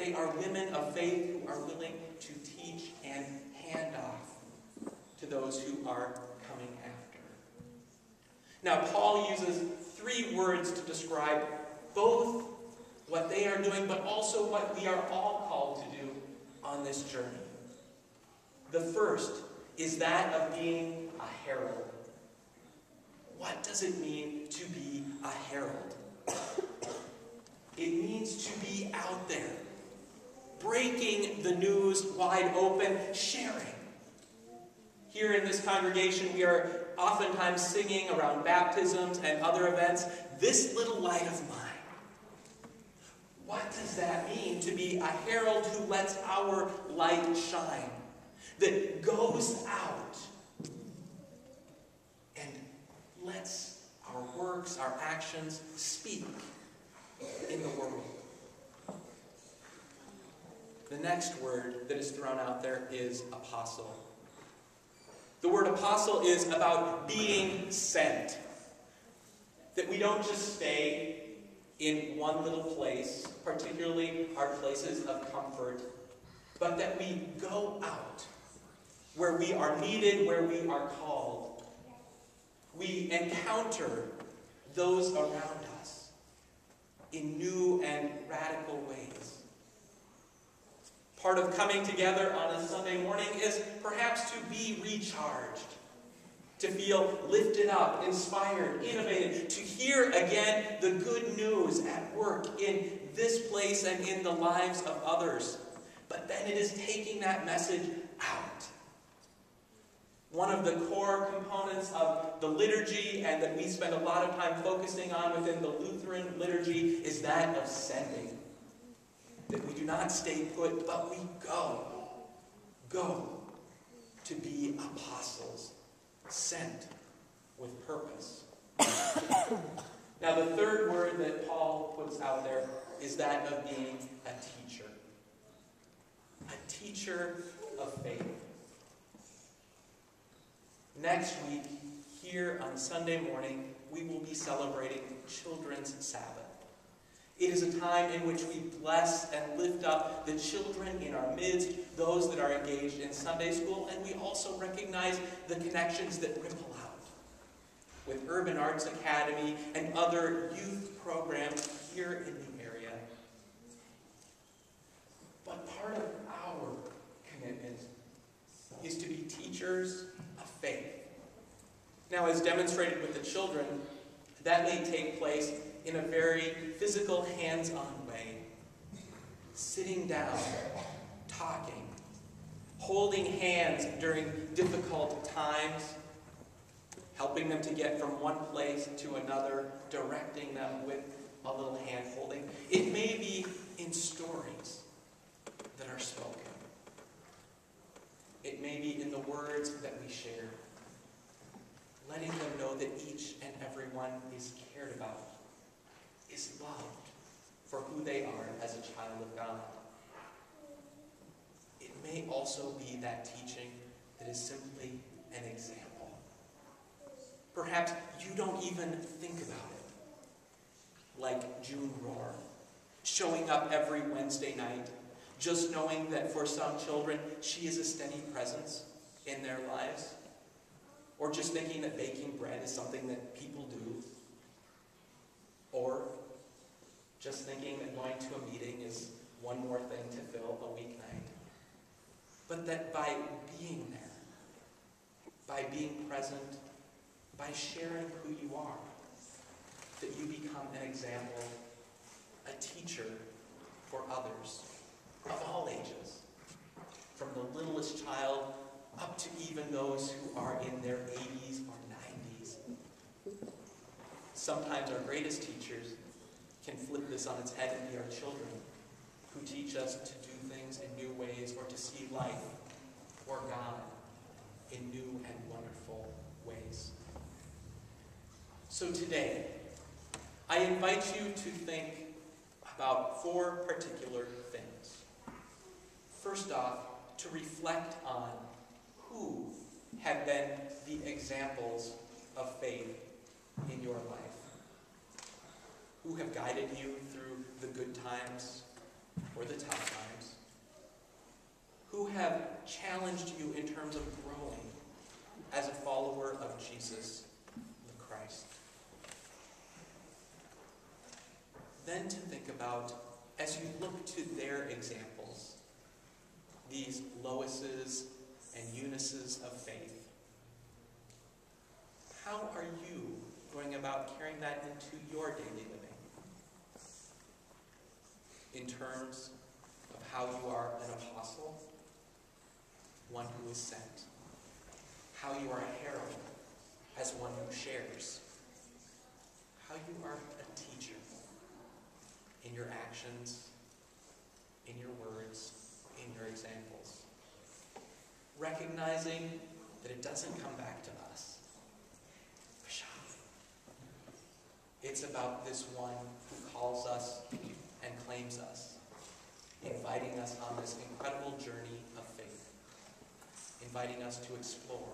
they are women of faith who are willing to teach and hand off to those who are coming after. Now, Paul uses 3 words to describe both what they are doing, but also what we are all called to do on this journey. The first is that of being a herald. What does it mean to be a herald? It means to be out there, breaking the news wide open, sharing. Here in this congregation, we are oftentimes singing around baptisms and other events, "This little light of mine." What does that mean to be a herald who lets our light shine, that goes out and lets our works, our actions speak in the world? The next word that is thrown out there is apostle. The word apostle is about being sent. That we don't just stay in one little place, particularly our places of comfort, but that we go out where we are needed, where we are called. We encounter those around us in new and radical ways. Part of coming together on a Sunday morning is perhaps to be recharged, to feel lifted up, inspired, innovated, to hear again the good news at work in this place and in the lives of others. But then it is taking that message out. One of the core components of the liturgy, and that we spend a lot of time focusing on within the Lutheran liturgy, is that of sending. That we do not stay put, but we go. Go to be apostles, sent with purpose. Now, the third word that Paul puts out there is that of being a teacher. A teacher of faith. Next week, here on Sunday morning, we will be celebrating Children's Sabbath. It is a time in which we bless and lift up the children in our midst, those that are engaged in Sunday school, and we also recognize the connections that ripple out with Urban Arts Academy and other youth programs here in the area. But part of our commitment is to be teachers of faith. Now, as demonstrated with the children, that may take place in a very physical, hands-on way. Sitting down, talking, holding hands during difficult times, helping them to get from one place to another, directing them with a little hand-holding. It may be in stories that are spoken. It may be in the words that we share, letting them know that each and every one is cared about, is loved for who they are as a child of God. It may also be that teaching that is simply an example. Perhaps you don't even think about it, like June Rohr, showing up every Wednesday night, just knowing that for some children, she is a steady presence in their lives, or just thinking that baking bread is something that people do, or just thinking that going to a meeting is one more thing to fill a weeknight. But that by being there, by being present, by sharing who you are, that you become an example, a teacher for others of all ages, from the littlest child up to even those who are in their 80s or 90s. Sometimes our greatest teachers can flip this on its head and be our children, who teach us to do things in new ways, or to see life or God in new and wonderful ways. So today, I invite you to think about 4 particular things. First off, to reflect on who have been the examples of faith in your life. Who have guided you through the good times or the tough times? Who have challenged you in terms of growing as a follower of Jesus the Christ? Then to think about, as you look to their examples, these Loises and Eunices of faith, how are you going about carrying that into your daily living? In terms of how you are an apostle, one who is sent. How you are a herald, as one who shares. How you are a teacher in your actions, in your words, in your examples. Recognizing that it doesn't come back to us. It's about this one who calls us and claims us, inviting us on this incredible journey of faith, inviting us to explore